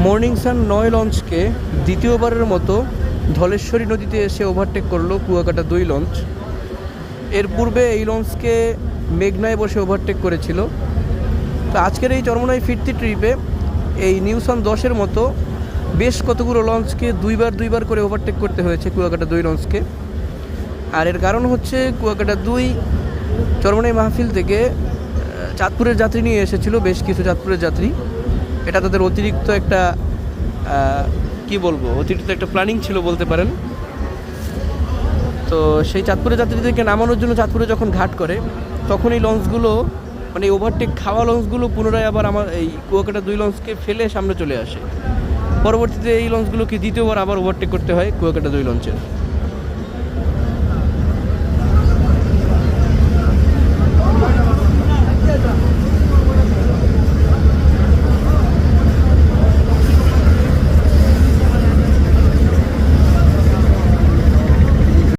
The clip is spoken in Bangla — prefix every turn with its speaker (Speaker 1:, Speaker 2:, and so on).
Speaker 1: মর্নিং সান 9 লঞ্চকে দ্বিতীয়বারের মতো ধলেশ্বরী নদীতে এসে ওভারটেক করলো কুয়াকাটা 2 লঞ্চ। এর পূর্বে এই লঞ্চকে মেঘনায় বসে ওভারটেক করেছিল। তো আজকের এই চরমোনাই ফিরতি ট্রিপে এই নিউসান 10-এর মতো বেশ কতগুলো লঞ্চকে দুইবার করে ওভারটেক করতে হয়েছে কুয়াকাটা 2 লঞ্চকে। আর এর কারণ হচ্ছে কুয়াকাটা 2 চরমোনাই মাহফিল থেকে চাঁদপুরের যাত্রী নিয়ে এসেছিল, বেশ কিছু চাঁদপুরের যাত্রী। এটা তাদের অতিরিক্ত একটা অতিরিক্ত একটা প্ল্যানিং ছিল বলতে পারেন। তো সেই চাঁদপুরের যাত্রীদেরকে নামানোর জন্য চাঁদপুরে যখন ঘাট করে, তখন এই লঞ্চগুলো মানে ওভারটেক খাওয়া লঞ্চগুলো পুনরায় আবার আমার এই কুয়াকাটা 2 লঞ্চকে ফেলে সামনে চলে আসে। পরবর্তীতে এই লঞ্চগুলোকে দ্বিতীয়বার আবার ওভারটেক করতে হয় কুয়াকাটা 2 লঞ্চের।